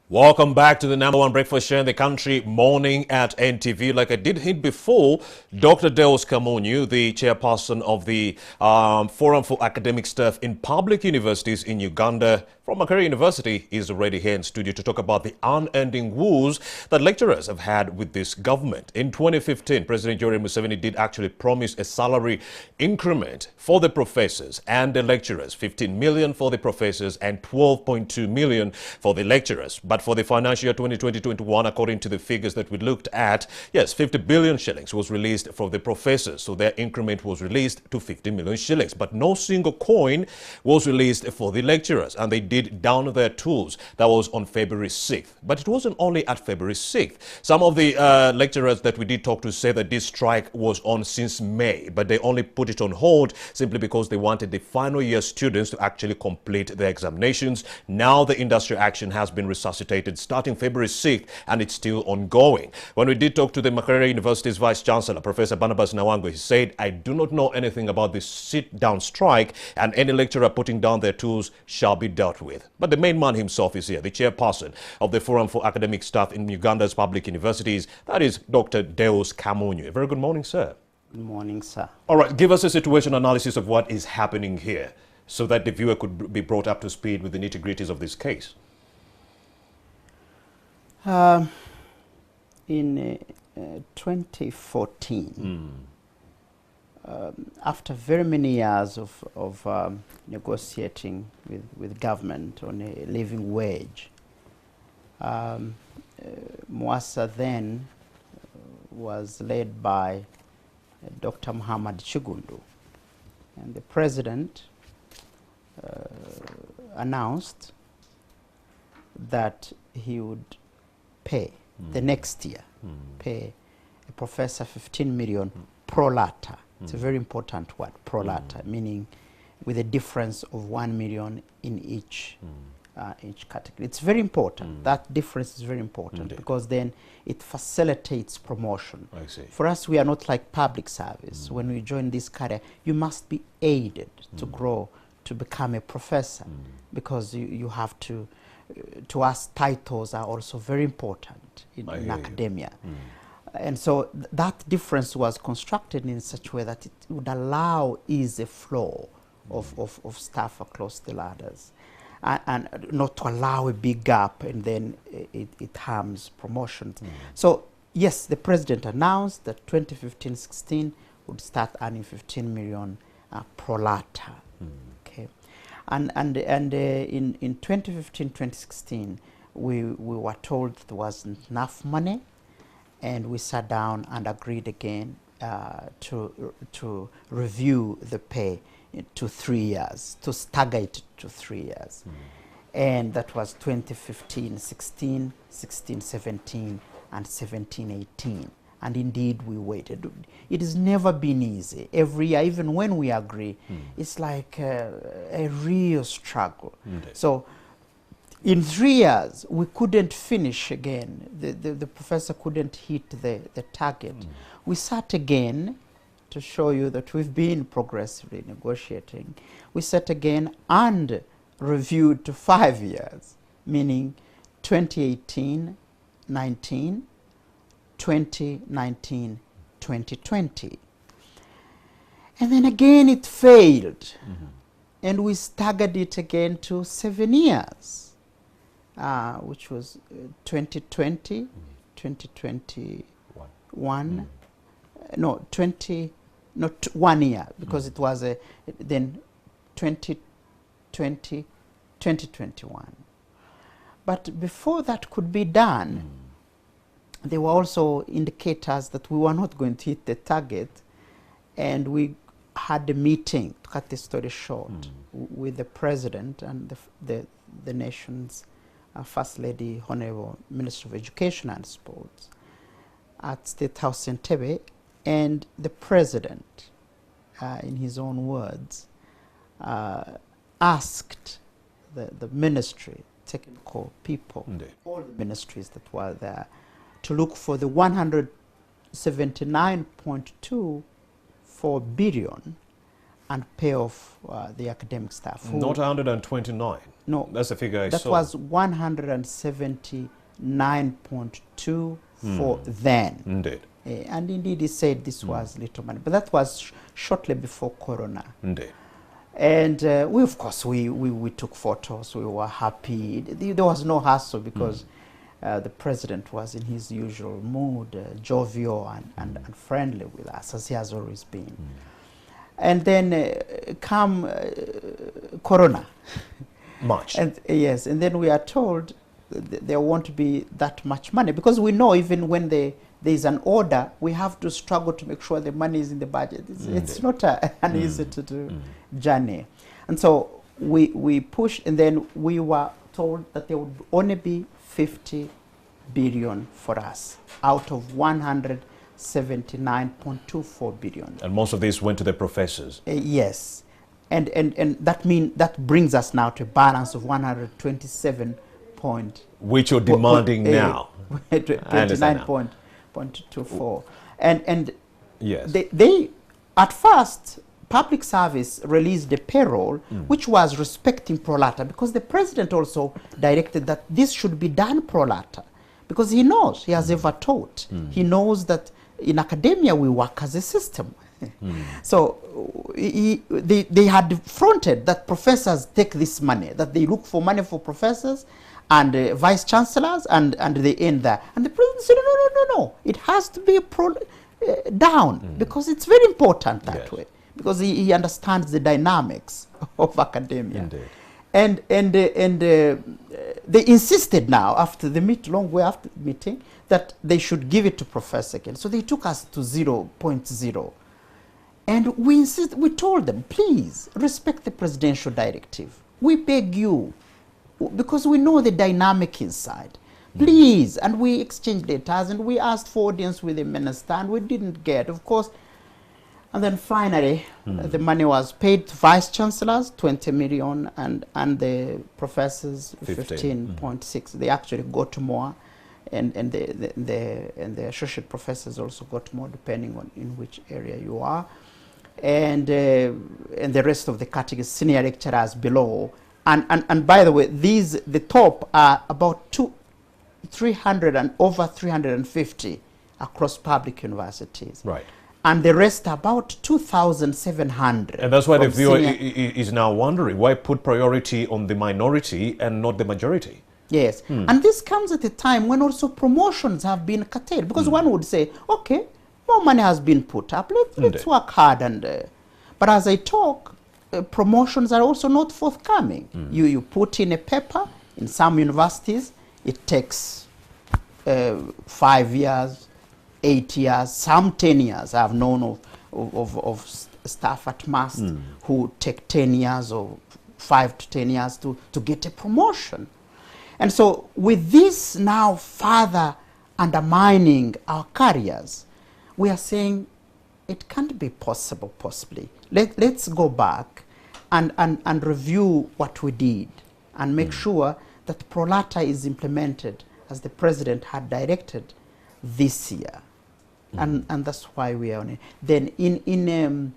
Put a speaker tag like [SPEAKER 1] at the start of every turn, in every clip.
[SPEAKER 1] Welcome back to the #1 breakfast show in the country, Morning at NTV. Like I did hint before, Dr. Deus Kamunyu, the chairperson of the Forum for Academic Staff in Public Universities in Uganda, from Makerere University, is already here in studio to talk about the unending woes that lecturers have had with this government. In 2015, President Yoweri Museveni did actually promise a salary increment for the professors and the lecturers, 15 million for the professors and 12.2 million for the lecturers. But for the financial year 2020-21, according to the figures that we looked at, yes, 50 billion shillings was released for the professors. So their increment was released to 50 million shillings. But no single coin was released for the lecturers, and they did down their tools. That was on February 6th. But it wasn't only at February 6th. Some of the lecturers that we did talk to say that this strike was on since May, but they only put it on hold simply because they wanted the final year students to actually complete their examinations. Now the industrial action has been resuscitated starting February 6th, and it's still ongoing. When we did talk to the Makerere University's Vice Chancellor, Professor Barnabas Nawango, he said, "I do not know anything about this sit-down strike, and any lecturer putting down their tools shall be dealt with." But the main man himself is here, the chairperson of the Forum for Academic Staff in Uganda's public universities. That is Dr. Deus Kamunyu. Very good morning, sir.
[SPEAKER 2] Good morning, sir.
[SPEAKER 1] All right, give us a situation analysis of what is happening here so that the viewer could be brought up to speed with the nitty-gritties of this case.
[SPEAKER 2] In 2014, after very many years of negotiating with government on a living wage, Mwasa then was led by Dr. Muhammad Chigundu, and the president announced that he would pay the next year, pay a professor 15 million pro rata. It's a very important word, pro rata, meaning with a difference of 1 million in each category. It's very important. That difference is very important because then it facilitates promotion.
[SPEAKER 1] I see.
[SPEAKER 2] For us, we are not like public service. When we join this career, you must be aided to grow, to become a professor, because you have to us, titles are also very important in academia. And so that difference was constructed in such a way that it would allow easy flow of staff across the ladders, and not to allow a big gap and then it harms promotions. So yes, the president announced that 2015-16 would start earning 15 million pro rata. Okay. And in 2015-2016, we were told there wasn't enough money, and we sat down and agreed again to review the pay to 3 years, to stagger it to 3 years. And that was 2015-16, 16-17, and 17-18. And indeed, we waited. It has never been easy. Every year, even when we agree, it's like a real struggle. So in 3 years, we couldn't finish again. The professor couldn't hit the target. We sat again to show you that we've been progressively negotiating. We sat again and reviewed to 5 years, meaning 2018-19, 2019-2020. And then again it failed. And we staggered it again to 7 years, which was 2020, 2021, no, 1 year, because it was then 2020, 2021. But before that could be done, there were also indicators that we were not going to hit the target, and we had a meeting, to cut the story short, with the president and the nation's First Lady, Honorable Minister of Education and Sports, at State House in Entebbe, and the president, in his own words, asked the ministry, technical people, all the ministries that were there, to look for the 179.24 billion and pay off the academic staff.
[SPEAKER 1] Not 129.
[SPEAKER 2] No,
[SPEAKER 1] That's the figure I
[SPEAKER 2] that
[SPEAKER 1] saw.
[SPEAKER 2] was 179.2 for then.
[SPEAKER 1] Indeed.
[SPEAKER 2] And indeed, he said this was little money. But that was shortly before Corona.
[SPEAKER 1] Indeed.
[SPEAKER 2] And we, of course, we took photos. We were happy. There was no hassle because the president was in his usual mood, jovial and friendly with us, as he has always been. And then come Corona.
[SPEAKER 1] Much.
[SPEAKER 2] And yes, and then we are told there won't be that much money, because we know even when there is an order, we have to struggle to make sure the money is in the budget. It's not an easy to do journey. And so we pushed, and then we were told that there would only be 50 billion for us out of 179.24 billion.
[SPEAKER 1] And most of these went to the professors.
[SPEAKER 2] Yes. And that brings us now to a balance of 127 point,
[SPEAKER 1] which you're demanding now.
[SPEAKER 2] 29.24. And
[SPEAKER 1] yes,
[SPEAKER 2] they at first, public service released the payroll, which was respecting pro rata, because the president also directed that this should be done pro rata, because he knows, he has ever taught. He knows that in academia we work as a system. So they had fronted that professors take this money, that they look for money for professors and vice chancellors, and they end there. And the president said, no, it has to be down, because it's very important that way, because he understands the dynamics of academia.
[SPEAKER 1] Indeed.
[SPEAKER 2] And they insisted now, after the long way after the meeting, that they should give it to professors again. So they took us to 0.0. And we told them, please respect the presidential directive. We beg you, because we know the dynamic inside. Please. And we exchanged letters, and we asked for audience with the minister, and we didn't get, of course. And then finally, the money was paid to vice chancellors, 20 million, and the professors, 15.6. They actually got more, and the associate professors also got more, depending on in which area you are. And the rest of the categories, senior lecturers below. And by the way, the top are about 300 and over 350 across public universities.
[SPEAKER 1] Right.
[SPEAKER 2] And the rest are about 2,700.
[SPEAKER 1] And that's why the viewer is now wondering, why put priority on the minority and not the majority?
[SPEAKER 2] Yes. And this comes at a time when also promotions have been curtailed, because one would say, okay, more money has been put up, let's work hard. But as I talk, promotions are also not forthcoming. You put in a paper, in some universities, it takes 5 years, 8 years, some 10 years. I've known of staff at MAST who take 10 years or 5 to 10 years to get a promotion. And so with this now further undermining our careers, we are saying it can't be possible, possibly. Let's go back and review what we did and make sure that pro rata is implemented as the president had directed this year. And that's why we are on it. Then in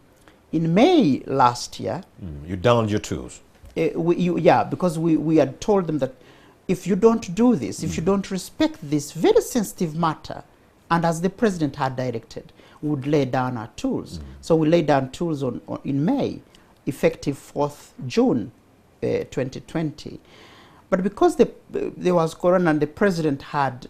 [SPEAKER 2] May last year,
[SPEAKER 1] you downed your tools.
[SPEAKER 2] Because we had told them that if you don't do this, if you don't respect this very sensitive matter, and as the president had directed, we would lay down our tools. So we laid down tools in May, effective 4th June 2020. But because there was Corona and the president had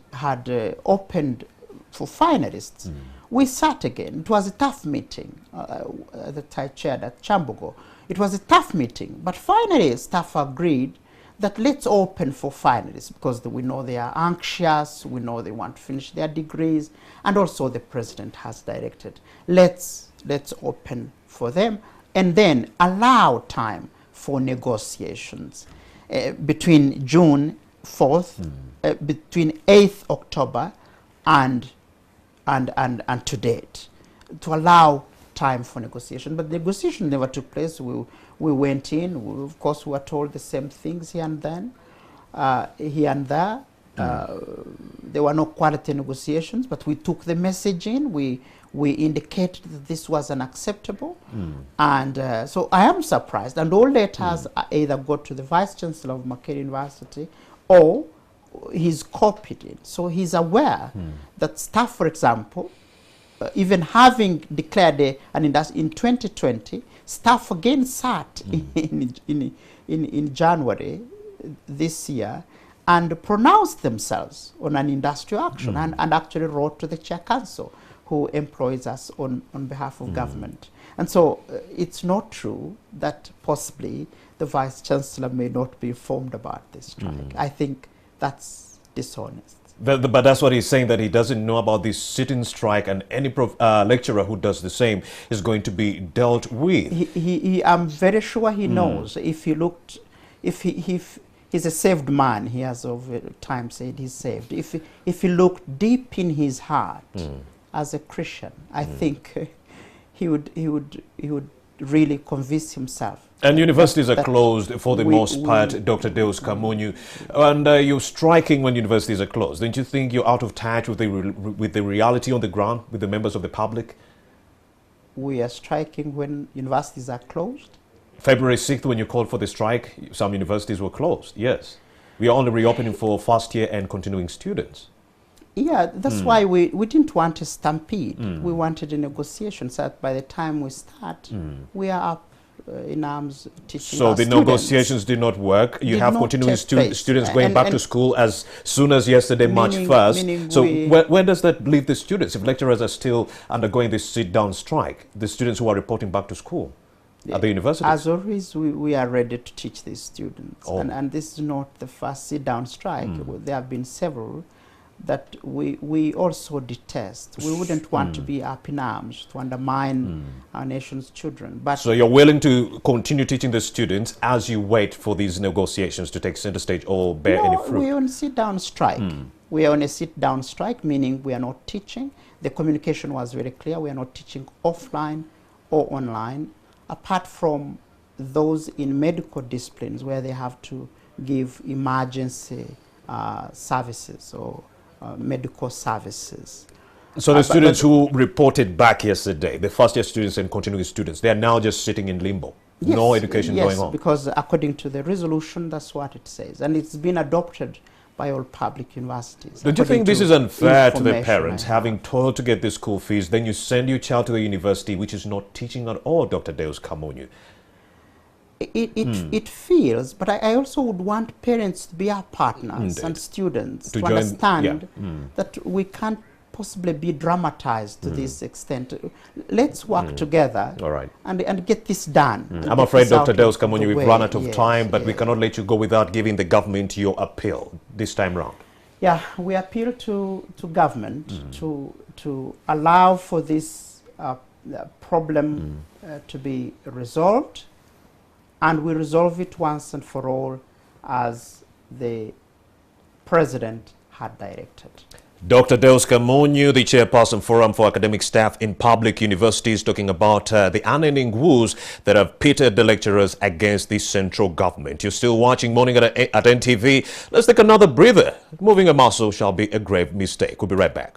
[SPEAKER 2] opened for finalists, we sat again. It was a tough meeting that I chaired at Chambogo. It was a tough meeting, but finally staff agreed that let's open for finalists, because we know they are anxious, we know they want to finish their degrees, and also the president has directed, let's open for them, and then allow time for negotiations between June 4th, between 8th October and to date, to allow time for negotiation. But the negotiation never took place. We went in, of course we were told the same things here and there. there were no quality negotiations, but we took the message in. We indicated that this was unacceptable. And so I am surprised. And all letters either go to the Vice Chancellor of Makerere University or he's copied it. So he's aware that staff, for example, even having declared an industry in 2020, staff again sat in January this year and pronounced themselves on an industrial action and actually wrote to the Chair Council, who employs us on behalf of government. And so it's not true that possibly the Vice Chancellor may not be informed about this strike. I think that's dishonest.
[SPEAKER 1] But that's what he's saying, that he doesn't know about this sit-in strike, and any lecturer who does the same is going to be dealt with.
[SPEAKER 2] I'm very sure he knows. If he looked, if he's a saved man, he has over time said he's saved. If he looked deep in his heart as a Christian, I think he would really convince himself.
[SPEAKER 1] And universities are closed for the most part, Dr. Deus Kamunyu. And you're striking when universities are closed. Don't you think you're out of touch with the reality on the ground, with the members of the public?
[SPEAKER 2] We are striking when universities are closed.
[SPEAKER 1] February 6th, when you called for the strike, some universities were closed, yes. We are only reopening for first year and continuing students.
[SPEAKER 2] Yeah, that's why we didn't want a stampede. We wanted a negotiation so that by the time we start, we are up in arms teaching
[SPEAKER 1] So
[SPEAKER 2] our
[SPEAKER 1] the
[SPEAKER 2] students.
[SPEAKER 1] negotiations did not work. You have continuing students going back to school as soon as yesterday, March 1st. So where does that leave the students if lecturers are still undergoing this sit-down strike, the students who are reporting back to school at the universities?
[SPEAKER 2] As always, we are ready to teach these students. And this is not the first sit-down strike. There have been several that we also detest. We wouldn't want to be up in arms to undermine our nation's children. But
[SPEAKER 1] so you're willing to continue teaching the students as you wait for these negotiations to take center stage or bear any fruit?
[SPEAKER 2] We're on a sit-down strike. We are on a sit-down strike, meaning we are not teaching. The communication was very clear. We are not teaching offline or online, apart from those in medical disciplines where they have to give emergency services or medical services.
[SPEAKER 1] So the students who reported back yesterday, the first year students and continuing students, they are now just sitting in limbo.
[SPEAKER 2] Yes,
[SPEAKER 1] no education going on.
[SPEAKER 2] Yes, because according to the resolution, that's what it says. And it's been adopted by all public universities.
[SPEAKER 1] Don't you think this is unfair to the parents, having toiled to get the school fees, then you send your child to a university which is not teaching at all, Dr. Deus Kamunyu?
[SPEAKER 2] It feels, but I also would want parents to be our partners and students to understand that we can't possibly be dramatized to this extent. Let's work together and get this done.
[SPEAKER 1] I'm afraid, Dr. Deus Kamunyu, we've run out of time, but we cannot let you go without giving the government your appeal this time round.
[SPEAKER 2] Yeah, we appeal to government to allow for this problem to be resolved, and we resolve it once and for all as the President had directed.
[SPEAKER 1] Dr. Deus Kamunyu, the chairperson Forum for Academic Staff in Public Universities, talking about the unending woes that have pitted the lecturers against the central government. You're still watching Morning at NTV. Let's take another breather. Moving a muscle shall be a grave mistake. We'll be right back.